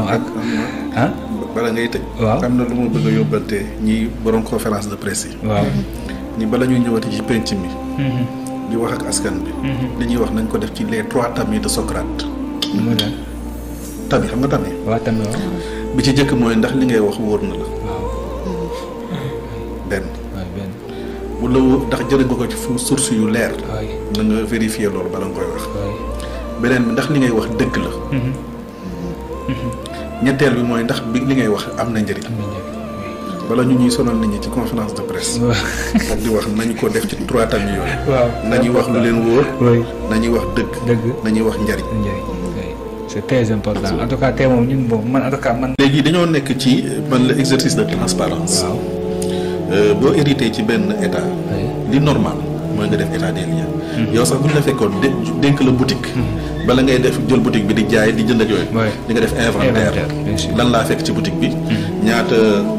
ak ah. bala ngay tëj. waaw am na lu ma bëgg a yóbbante ñi borom conférence de presse yi. waaw ñi bala ñuy ñëwati ci penc mi. di wax ak askan bi. li ñuy wax nañ ko def ci les 3 tamis de Socrate. mu ne. tami xam nga tami. waaw tamit waaw. bi ci jëkk mooy ndax li ngay wax wóor na la. waaw. benn. waaw benn. bu la wóor ndax jëlee nga ko ci fu source yu leer. waay na nga vérifier loolu bala nga koy wax. waay. beneen bi ndax li ngay wax dëgg la. ñetteel bi mooy ndax bi li ngay wax am na njëriñ. am na njëriñ. bala ñu ñuy sonal nit ñi ci conférence de presse. ak di wax nañu ko def ci 3 tamis yooyu. waaw nañuy wax lu leen wóor. oui nañuy wax dëgg. dëgg. nañuy wax njëriñ. njëriñ oui. c'est très important en tout cas tey moom ñun moom man en tout cas man. léegi dañoo nekk ci man la exercice de transparence waaw. boo hérité ci benn état. oui. li normal mooy nga def état des lieux. yow sax bu ñu la fekkoon dénk la boutique. bala ngay def jël boutique bi di jaay di jënd ak yooyu. oui. di nga def inventaire. bien sûr. lan laa fekk ci boutique bi. ñaata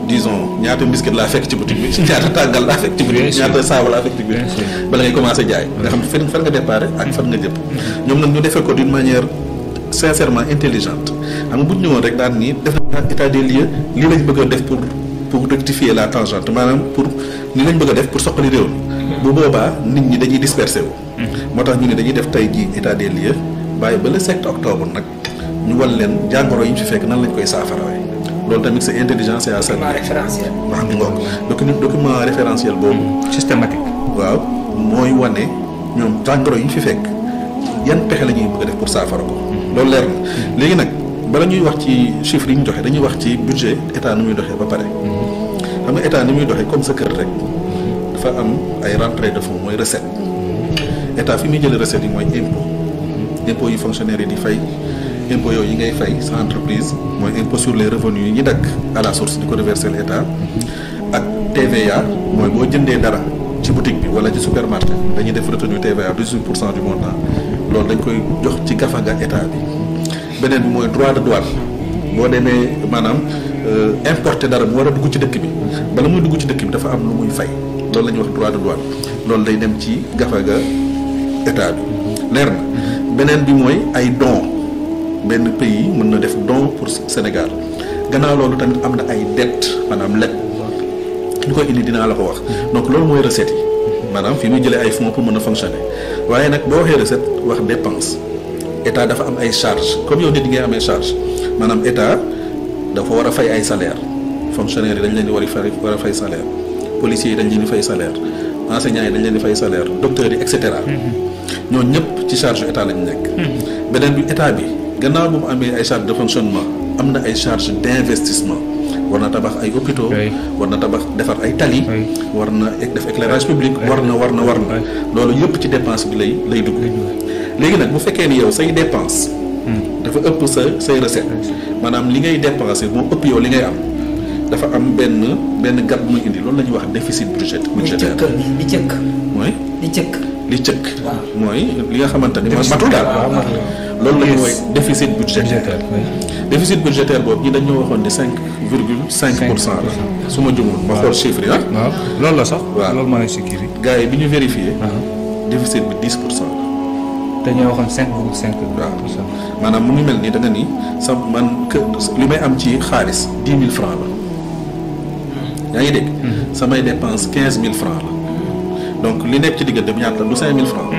disons ñaata biscuit laa fekk ci boutique bi. ñaata tàngal laa fekk ci boutique bi. Bien sûr. ñaata saabu laa fekk ci boutique Bien sûr. bi. bala ngay commencé jaay. nga xam fan nga déparé ak fan nga jëm. ñoom nag ñu defee ko d'une manière sincèrement intelligente xam nga bu ñu ñëwoon rek daan nii def na état des lieux lii lañ bëgg a def pour rectifier la tangente maanaam pour lii lañ bëgg a def pour soqali réew mi. bu boobaa nit ñi dañuy dispersé wu. moo tax ñu ne dañuy def tey jii état des lieux bàyyi ba le 7 octobre nag ñu wal leen jàngoro yi ñu fi fekk nan lañ koy saafarawee loolu tamit c'est intelligent c'est à saluer. référentiel. wax nga ngoog document référentiel boobu. systématique. waaw mooy wane ñoom jàngoro yi ñu fi fekk yan pexe la ñuy bëgg a def pour saafara ko. loolu leer na léegi nag bala ñuy wax ci chiffres yi ñu joxe dañuy wax ci budget état nu muy doxee ba pare. xam nga état ni muy doxee comme sa kër rek dafa am ay rentrée de fonds mooy recette état fi muy jëlee recettes yi mooy impôt yi fonctionnaires yi di fay impôt yooyu yi ngay fay sa entreprise mooy impôt sur les revenus yi ñi dagg à la source di ko reverser l'état ak TVA mooy boo jëndee dara ci boutique bi wala ci supermarché dañuy def retenue TVA 18% du montant loolu dañ koy jox ci gafaga état bi beneen bi mooy droit de douane boo demee maanaam importer dara mu war a dugg ci dëkk bi bala muy dugg ci dëkk bi dafa am lu muy fay loolu la ñuy wax droit de douane loolu day dem ci gafaga état bi leer na beneen bi mooy ay dons benn pays mën na def don pour Sénégal gannaaw loolu tamit am na ay dette maanaam leb ñu koy indi dinaa la ko wax donc loolu mooy recette yi maanaam fi muy jëlee ay fonds pour mën a fonctionner waaye nag boo waxee recette wax dépense état dafa am ay charges comme yow nit ñi ngay amee charge maanaam état dafa war a fay ay salaire fonctionnaires yi dañ leen di war a fay salaire policiers yi dañ leen di fay salaire enseignants yi dañ leen di fay salaire docteurs yi et cetera ñooñu ñëpp ci charge état lañu nekk. beneen bi état bi gannaaw bu mu amee ay charges de fonctionnement am na ay charges d'investissement war na tabax ay hôpitaux. war na tabax defar ay tali. war na def éclairage public. war na loolu yëpp ci dépense bi lay dugg. léegi nag bu fekkee ni yow say dépense dafa ëpp say recette maanaam li ngay dépenser moo ëpp yow li ngay am dafa am benn gap muy indi loolu la ñuy wax déficit budgétaire. li cëkk. mooy. li cëkk. waaw mooy li nga xamante ni matul daal. loolu la ñuy woy déficit budgétaire. déficit budgétaire boobu ñi dañoo waxoon ni 5,5% la. su ma jumul ma xool chiffre yi ah. waaw loolu la sax. waaw loolu mooy sécurité. gars yi bi ñu vérifié. déficit bi 10% la. dañoo waxoon 5,5%. waaw maanaam mu ngi mel ni da nga ni sa man li may am ci xaalis 10 000 francs la. yaa ngi dégg. samay dépense 15 000 francs la. donc li nekk ci diggante bi ñaata du 5 000 francs.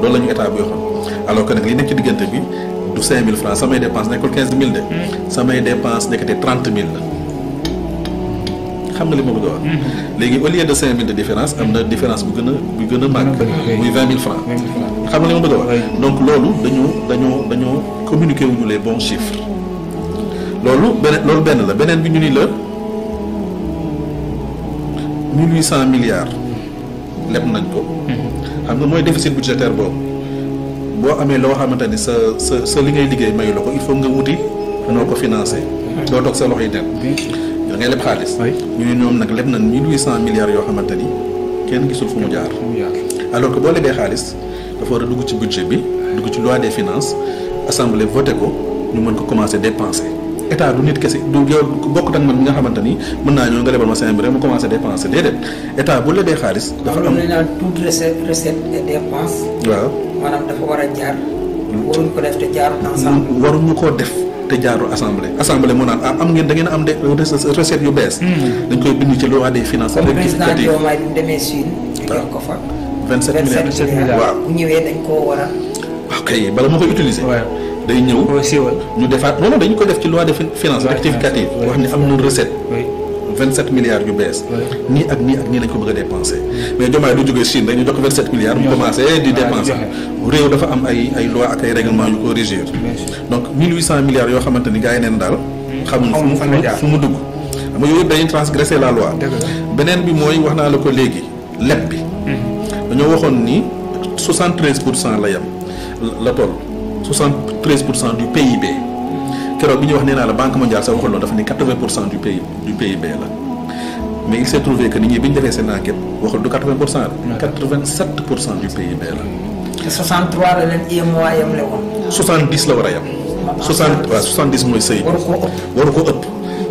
loolu la ñu état bi waxoon alors que nag li nekk ci diggante bi du 5 000 francs samay dépense nekkul 15 000 de. samay dépense nekkate 30 000 la. xam nga li ma bëgg a wax. léegi au lieu de 5 000 de différence am na différence bu gën a màgg. muy 20 000 francs. xam nga li ma bëgg a wax. donc loolu dañoo communiquer wuñu les bons chiffres. loolu benn la beneen bi ñu ni la 1800 milliards leb nañ ko. xam nga mooy déficit budgétaire boobu boo amee loo xamante ni sa li ngay liggéey mayu la ko il faut nga wuti noo ko financer. doo toog sa loxo yi dem. da ngay leb xaalis. ñu ne ñoom nag leb nañ 1800 milliards yoo xamante ni kenn gisul fu mu jaar. alors que boo lebee xaalis dafa war a dugg ci budget bi dugg ci loi des finances assemblée voté ko ñu mën ko commencer dépenser. état du nit kese du yow bokk ak man mi nga xamante ni mën naa ñëw nga lebal ma 5 bi rek mu commencé dépenser déedéet état bu lebee xaalis. dafa am loolu la toute recette et dépense. waaw maanaam dafa war a jaar. waruñu ko def te jaar ensemble. waruñu koo def te jaarul assemblée moo naan am ngeen da ngeen am des recettes yu bees. dañ koy bind ci loi des finances rectificatives. président Diomaye bi mu demee Chine. waaw ko fa. 27 milliards waaw bu ñëwee dañ koo war a. waaw kay bala moo koy utiliser. day ñëw ñu defaat non dañu ko def ci loi des finances rectificative wax ni am na recette. 27 milliards yu bees. nii ak nii lañ ko bëgg a dépenser. mais Diomaye du jógee Chine dañu jox ko 27 milliards. mu commencé di dépenser. réew dafa am ay loi ak ay règlement yu ko régir. donc 1800 milliards yoo xamante ni gars yi neen daal. xamuñ fu mu dugg. xam nga yooyu yëpp dañuy transgresser la loi. beneen bi mooy wax naa la ko léegi leb bi. dañoo waxoon ni 73% la yem la toll 73% du PIB. keroog bi ñuy wax nee naa la banque mondiale sax waxul loolu dafa ni 80% du PIB la mais il s'est trouvé que nit ñi bi ñu defee seen enquête waxul du 80% la. 87% du PIB la. te 63 la leen IMOA yemle woon. 70 la war a yem. 70 mooy sëy. waru ko ëpp.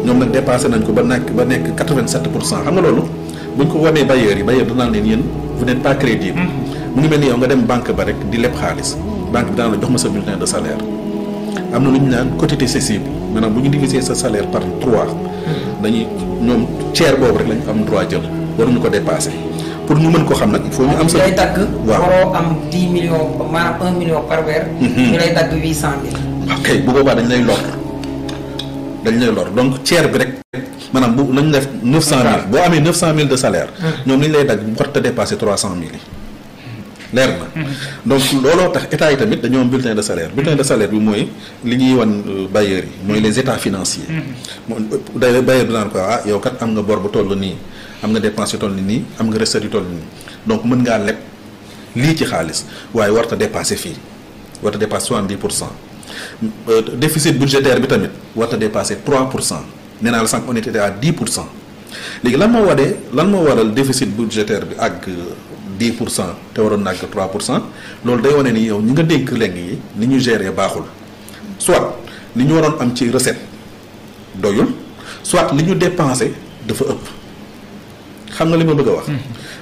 ñoom nag dépassé nañ ko ba nekk 87%. xam nga loolu buñ ko wanee bailleurs yi danaa leen yéen vous n'êtes pas crédible. mu ngi mel ni yow nga dem banque ba rek di leb xaalis banque bi daan la jox ma sa bulletin de salaire. am na lu ñu naan quotité cessible maanaam bu ñu diviser sa salaire par 3 dañuy ñoom tiers boobu rek lañu am droit jël waruñu ko dépasser pour ñu mën ko xam nag il faut ñu am sa. lay dagg. waaw waroo am 10 millions maanaam 1 million par weer. ñu lay dagg 800 000. ok bu boobaa dañ lay lor donc tiers bi rek maanaam bu nañ def 900 000 boo amee 900 000 de salaire. ñoom li ñu lay dagg bu warut a dépasser 300 000 yi. leer na donc looloo tax état yi tamit dañoo am bulletin de salaire bi mooy li ñuy wan bailleurs yi mooy les états financiers. day bailleur bi naan ko yow kat am nga bor bu toll nii am nga dépense yu toll nii am nga recette yu toll nii donc mën ngaa leb lii ci xaalis waaye warut a dépasser fii warut a dépasser 70%. déficit budgétaire bi tamit warut a dépasser 3%. nee naa la sànq on était à 10%. léegi lan moo waral déficit budgétaire bi ak 10% te waroon na ak 3% loolu day wane ni yow ñi nga dénk léegi yi ni ñu gérer baaxul soit li ñu waroon am ci recette doyul soit li ñu dépensé dafa ëpp xam nga li ma bëgg a wax.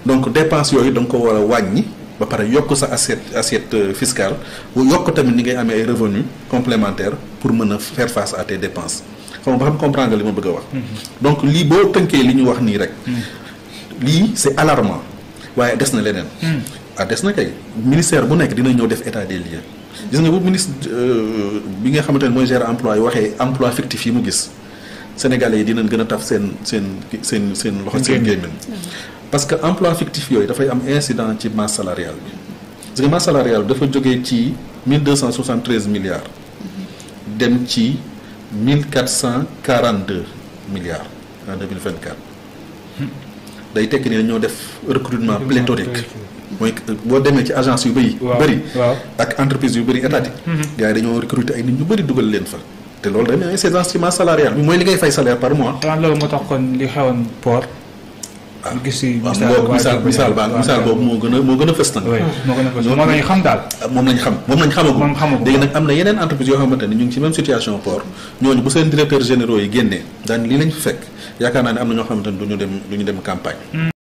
donc dépense yooyu da nga ko war a wàññi ba pare yokk sa assiette fiscale yokk tamit ni ngay amee ay revenus complémentaires pour mën a faire face à tes dépenses xam nga ba xam comprendre nga li ma bëgg a wax. donc lii boo tënkee li ñu wax nii rek. lii c'est alarmant. waaye des na leneen. des na kay ministère bu nekk dina ñëw def état des lieux gis nga bu ministre bi nga xamante ne mooy gérer emploi yi waxee emploi fictif yi mu gis sénégalais yi dinañ gën a taf seen loxo seen gémmiñ parce que emploi fictif yooyu dafay am incident ci masse salariale bi parce que masse salariale bi dafa jógee ci 1273 milliards dem ci 1442 milliards en 2024. day tekki ni ñoo def recrutement pléthorique mooy boo demee ci agence yu bëri ak entreprise yu bëri étatique gars yi dañoo recruter ay nit ñu bëri dugal leen fa te loolu day incidence ci masse salariale bi mooy li ngay fay salaire par mois. loolu moo tax kon li xewoon port. gis si misaal boobu moo gën a fës nag. moom lañ xam daal. moom lañ xamagum. léegi nag am na yeneen entreprise yoo xamante ne ñu ngi ci même situation port ñooñu bu seen directeurs généraux yi génnee daan lii lañ fi fekk yaakaar naa ne am na ñoo xamante ne du ñu dem campagne.